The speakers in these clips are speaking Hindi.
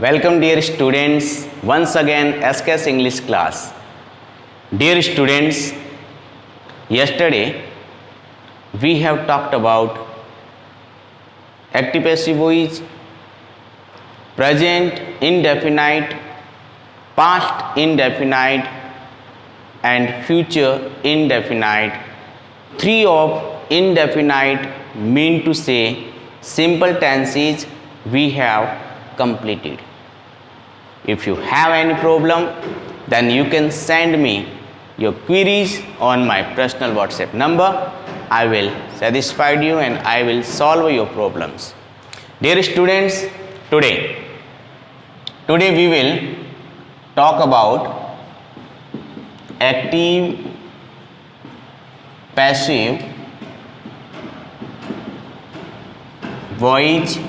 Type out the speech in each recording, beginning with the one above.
Welcome dear students, once again SKS English class. Dear students, yesterday we have talked about active passive voice, present indefinite, past indefinite and future indefinite. Three of indefinite mean to say simple tenses we have completed. If you have any problem, then you can send me your queries on my personal WhatsApp number. I will satisfy you and I will solve your problems. Dear students, today we will talk about active passive voice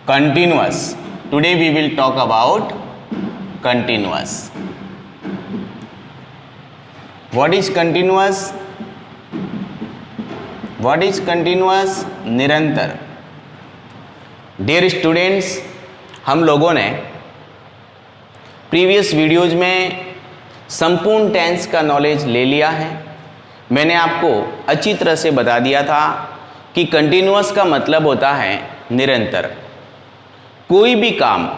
continuous. Today we will talk about continuous. What is continuous? What is continuous? निरंतर. Dear students, हम लोगों ने प्रीवियस वीडियोज में संपूर्ण टेंस का नॉलेज ले लिया है. मैंने आपको अच्छी तरह से बता दिया था कि कंटिन्यूअस का मतलब होता है निरंतर. कोई भी काम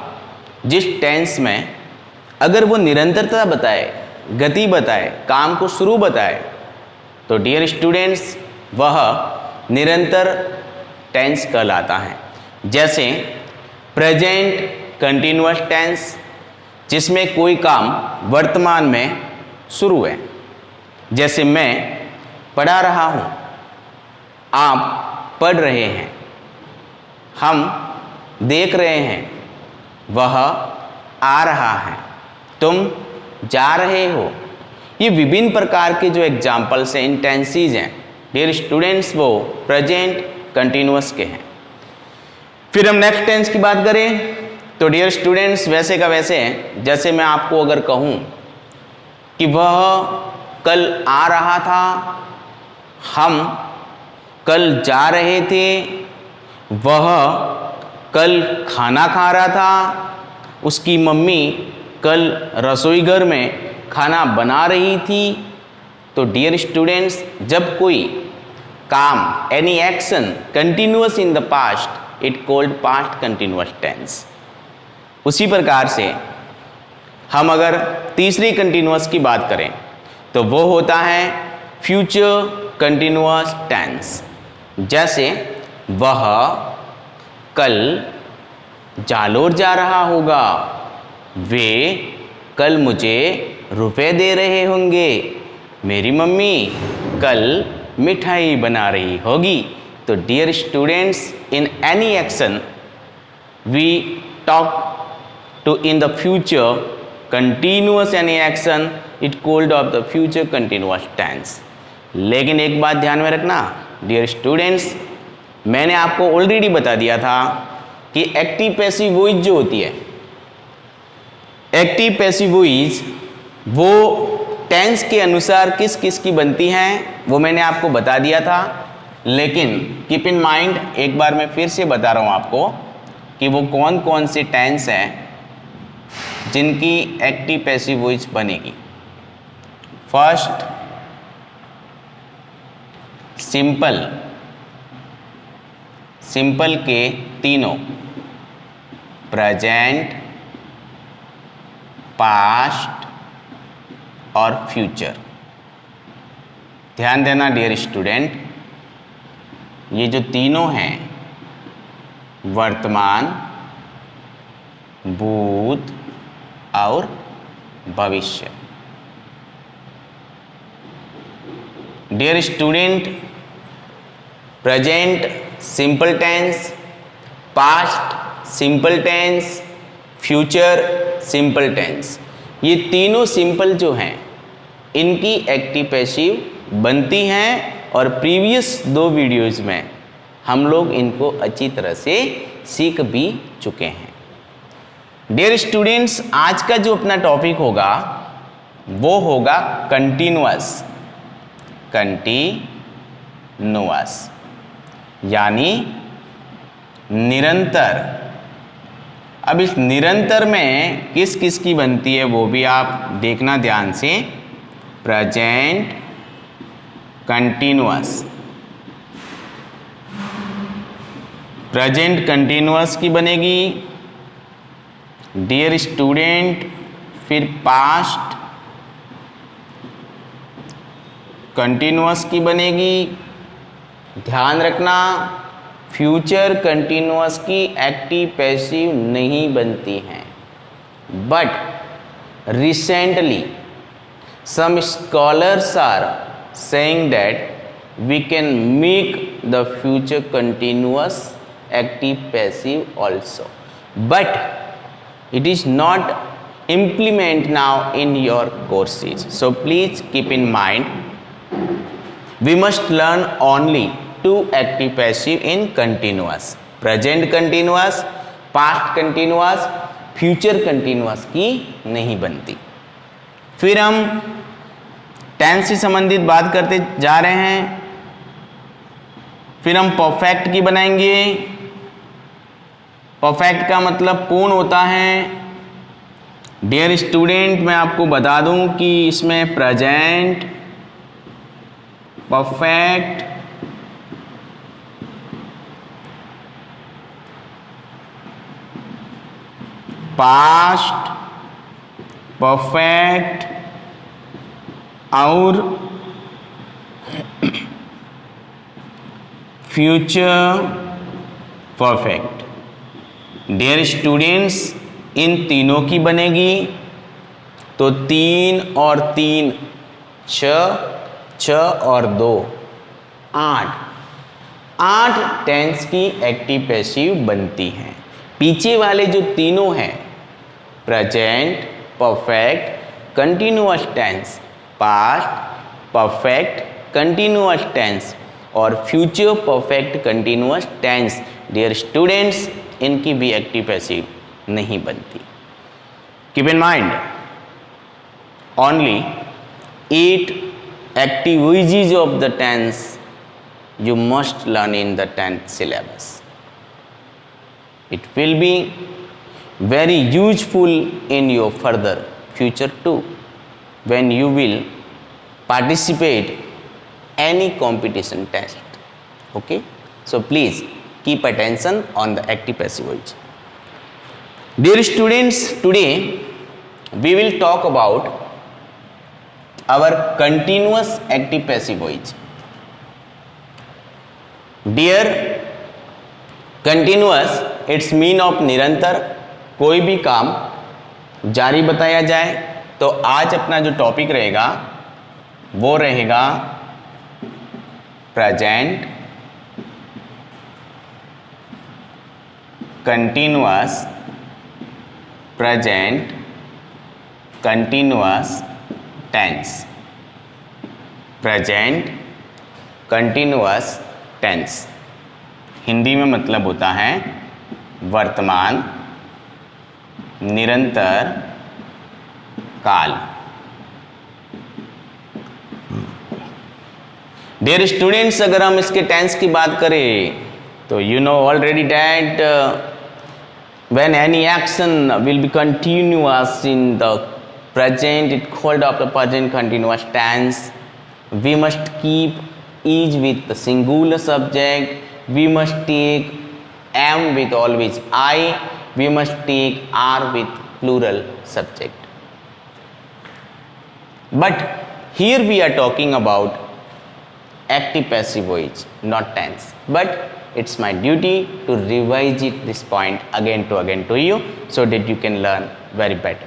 जिस टेंस में अगर वो निरंतरता बताए, गति बताए, काम को शुरू बताए, तो डियर स्टूडेंट्स वह निरंतर टेंस कहलाता है. जैसे प्रेजेंट कंटिन्यूअस टेंस, जिसमें कोई काम वर्तमान में शुरू है. जैसे मैं पढ़ा रहा हूँ, आप पढ़ रहे हैं, हम देख रहे हैं, वह आ रहा है, तुम जा रहे हो. ये विभिन्न प्रकार के जो एग्जाम्पल्स हैं, इन टेंसेस हैं डियर स्टूडेंट्स, वो प्रेजेंट कंटिन्यूअस के हैं. फिर हम नेक्स्ट टेंस की बात करें तो डियर स्टूडेंट्स वैसे का वैसे हैं. जैसे मैं आपको अगर कहूँ कि वह कल आ रहा था, हम कल जा रहे थे, वह कल खाना खा रहा था, उसकी मम्मी कल रसोई घर में खाना बना रही थी. तो डियर स्टूडेंट्स, जब कोई काम, any action continuous in the past, it called past continuous tense. उसी प्रकार से हम अगर तीसरी कंटिन्यूअस की बात करें तो वो होता है फ्यूचर कंटिन्यूअस टेंस. जैसे वह कल जालोर जा रहा होगा, वे कल मुझे रुपए दे रहे होंगे, मेरी मम्मी कल मिठाई बना रही होगी. तो dear students, in any action we talk to in the future continuous any action, it called of the future continuous tense. लेकिन एक बात ध्यान में रखना डियर स्टूडेंट्स, मैंने आपको ऑलरेडी बता दिया था कि एक्टिव पैसिव वॉइस जो होती है, एक्टिव पैसिव वॉइस वो टेंस के अनुसार किस किस की बनती हैं, वो मैंने आपको बता दिया था. लेकिन कीप इन माइंड, एक बार मैं फिर से बता रहा हूँ आपको कि वो कौन कौन से टेंस हैं जिनकी एक्टिव पैसिव वॉइस बनेगी. First, simple. सिंपल के तीनों, प्रेजेंट, पास्ट और फ्यूचर. ध्यान देना डियर स्टूडेंट, ये जो तीनों हैं, वर्तमान, भूत और भविष्य. Dear student, present simple tense, past simple tense, future simple tense, ये तीनों सिंपल जो हैं इनकी एक्टिव पैसिव बनती हैं. और प्रीवियस 2 वीडियोज़ में हम लोग इनको अच्छी तरह से सीख भी चुके हैं. डियर स्टूडेंट्स, आज का जो अपना टॉपिक होगा वो होगा कंटिन्यूअस. कंटिन्यूअस यानी निरंतर। अब इस निरंतर में किस किस की बनती है वो भी आप देखना ध्यान से। प्रेजेंट कंटिन्यूअस, प्रेजेंट कंटिन्यूअस की बनेगी डियर स्टूडेंट। फिर पास्ट कंटिन्यूअस की बनेगी। ध्यान रखना फ्यूचर कंटिन्यूअस की एक्टिव पैसिव नहीं बनती हैं, but recently some scholars are saying that we can make the future continuous active passive also, but it is not implement now in your courses. So please keep in mind, we must learn only two active passive in continuous, present continuous, past continuous, future continuous की नहीं बनती। फिर हम टेंस से संबंधित बात करते जा रहे हैं। फिर हम परफेक्ट की बनाएंगे। परफेक्ट का मतलब पूर्ण होता है। डियर स्टूडेंट, मैं आपको बता दूं कि इसमें प्रेजेंट, परफेक्ट, पास्ट, परफेक्ट और फ्यूचर परफेक्ट। डियर स्टूडेंट्स, इन तीनों की बनेगी तो 3 और 3 6 और 2 8 टेंस की एक्टिव पैसिव बनती हैं। पीछे वाले जो तीनों हैं present, perfect, continuous tense, past perfect continuous tense और future perfect continuous tense, dear students, इनकी भी एक्टिव पैसिव नहीं बनती। Keep in mind only 8 activities of the tense you must learn in the 10th syllabus. It will be very useful in your further future too, when you will participate any competition test. Okay, so please keep attention on the active passive voice. Dear students, today we will talk about our continuous active passive voice. Dear, continuous its mean of निरंतर, कोई भी काम जारी बताया जाए। तो आज अपना जो टॉपिक रहेगा वो रहेगा present continuous, present continuous tense, present continuous tense. Hindi में मतलब होता है वर्तमान निरंतर काल। डियर स्टूडेंट्स, अगर हम इसके टेंस की बात करें तो you know already that when any action will be continuous in the present, it called after present continuous tense. We must keep is with the singular subject. We must take am with always I. We must take are with plural subject. But here we are talking about active passive voice, not tense. But it's my duty to revise this point again to you so that you can learn very better.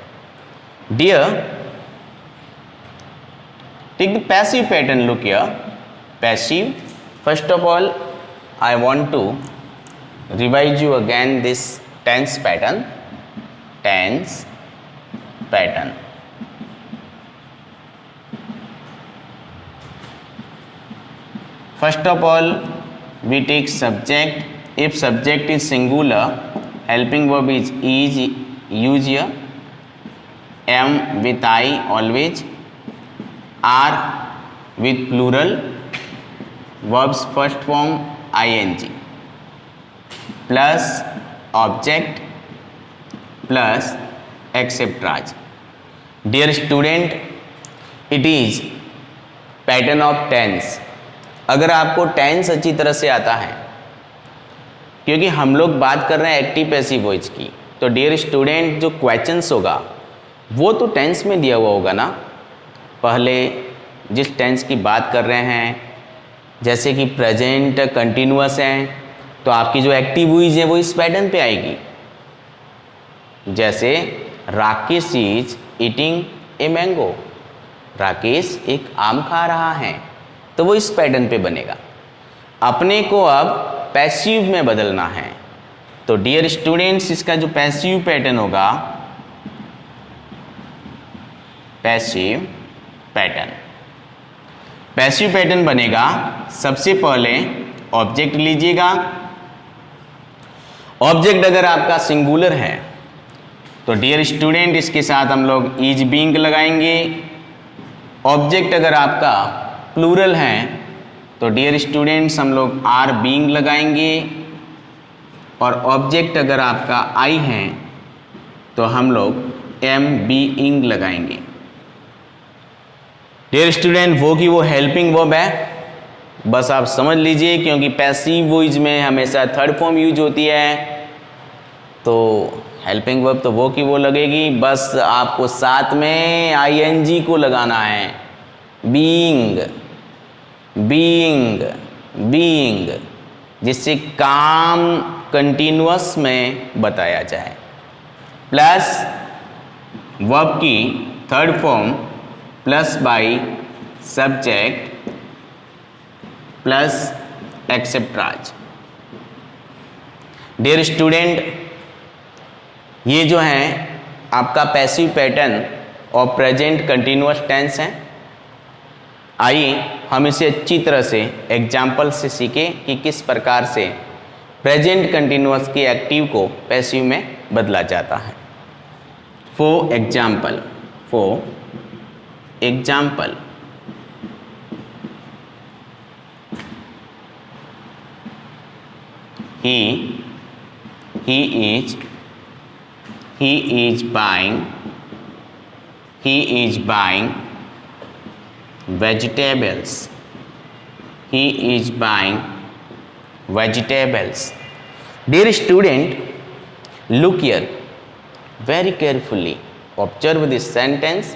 Dear, take the passive pattern. Look here, passive. First of all, I want to revise you again this tense pattern. Tense pattern. First of all, we take subject. If subject is singular, helping verb is use here. Am with I always. Are with plural. Verbs first form ing. Plus object plus extras. Dear student, it is pattern of tense. अगर आपको टेंस अच्छी तरह से आता है, क्योंकि हम लोग बात कर रहे हैं एक्टिव पैसिव वॉइस की, तो डियर स्टूडेंट जो क्वेश्चंस होगा वो तो टेंस में दिया हुआ होगा ना। पहले जिस टेंस की बात कर रहे हैं, जैसे कि प्रेजेंट कंटिन्यूअस है, तो आपकी जो एक्टिव वॉइस है वो इस पैटर्न पे आएगी। जैसे Rakesh is eating a mango, Rakesh एक आम खा रहा है, तो वो इस पैटर्न पे बनेगा। अपने को अब पैसिव में बदलना है, तो डियर स्टूडेंट्स इसका जो पैसिव पैटर्न होगा, पैसिव पैटर्न, पैसिव पैटर्न बनेगा। सबसे पहले ऑब्जेक्ट लीजिएगा। ऑब्जेक्ट अगर आपका सिंगुलर है तो डियर स्टूडेंट इसके साथ हम लोग इज बीइंग लगाएंगे। ऑब्जेक्ट अगर आपका प्लूरल है तो डियर स्टूडेंट्स हम लोग आर बीइंग लगाएंगे। और ऑब्जेक्ट अगर आपका आई है तो हम लोग एम बीइंग लगाएंगे। डियर स्टूडेंट, वो की वो हेल्पिंग वर्ब है, बस आप समझ लीजिए, क्योंकि पैसिव वॉइस में हमेशा थर्ड फॉर्म यूज होती है, तो हेल्पिंग वर्ब तो वो की वो लगेगी। बस आपको साथ में आईएनजी को लगाना है, बीइंग बीइंग बीइंग, जिससे काम कंटिन्यूअस में बताया जाए। प्लस वर्ब की third form plus by subject plus extras. Dear student, ये जो है आपका पैसिव पैटर्न और प्रेजेंट कंटिन्यूअस टेंस है। आइए हम इसे अच्छी तरह से एग्जाम्पल से सीखें कि किस प्रकार से प्रेजेंट कंटिन्यूअस के एक्टिव को पैसिव में बदला जाता है। For example, he is buying vegetables. He is buying vegetables. Dear student, look here very carefully. Observe this sentence.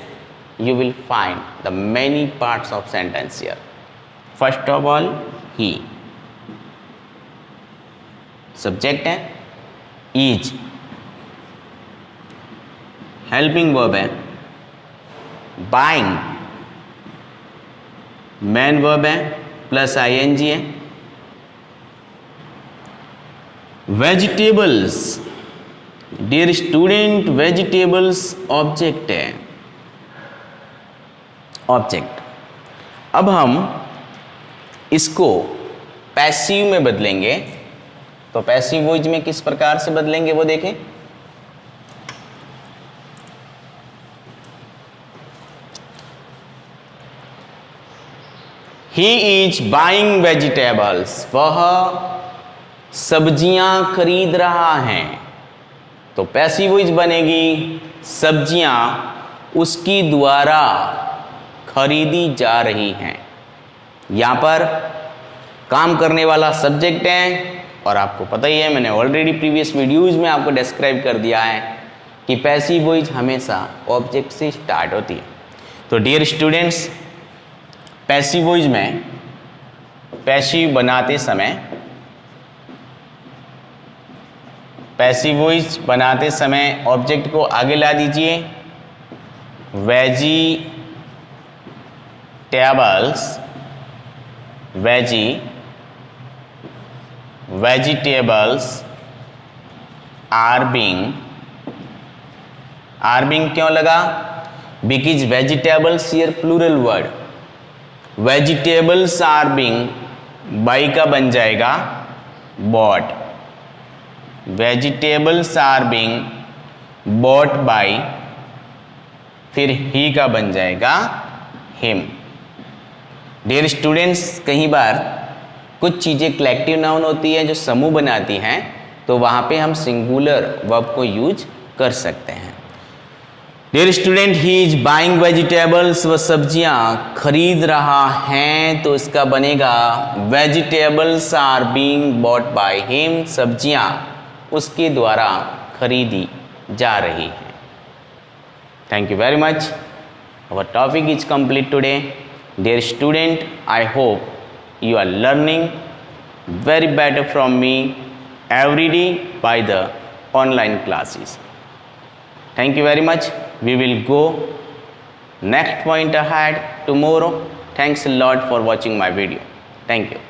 You will find the many parts of sentence here. First of all, he, subject है, इज हेल्पिंग वर्ब है, बाइंग मेन वर्ब है प्लस आईएनजी है, vegetables, dear student vegetables object है, ऑब्जेक्ट। अब हम इसको पैसिव में बदलेंगे, तो पैसिव वॉइस में किस प्रकार से बदलेंगे वो देखें। ही इज बाइंग वेजिटेबल्स, वह सब्जियां खरीद रहा है, तो पैसिव वॉइस बनेगी सब्जियां उसकी द्वारा खरीदी जा रही हैं। यहां पर काम करने वाला सब्जेक्ट है, और आपको पता ही है, मैंने ऑलरेडी प्रीवियस वीडियोज़ में आपको डिस्क्राइब कर दिया है कि पैसिव वॉइस हमेशा ऑब्जेक्ट से स्टार्ट होती है। तो डियर स्टूडेंट्स, पैसिव वॉइस में पैसिव बनाते समय ऑब्जेक्ट को आगे ला दीजिए। vegetables are being क्यों लगा? Because vegetables here plural word, vegetables are being, buy का बन जाएगा bought, vegetables are being bought by, फिर ही का बन जाएगा हिम। डियर स्टूडेंट्स, कई बार कुछ चीज़ें कलेक्टिव नाउन होती है जो समूह बनाती हैं, तो वहाँ पे हम सिंगुलर वर्ब को यूज कर सकते हैं। Dear student, he is buying vegetables, वह सब्जियां खरीद रहा है, तो इसका बनेगा vegetables are being bought by him, सब्जियां उसके द्वारा खरीदी जा रही हैं। Thank you very much. Our topic is complete today. Dear student, I hope you are learning very better from me every day by the online classes. Thank you very much. We will go next point ahead tomorrow. Thanks a lot for watching my video. Thank you.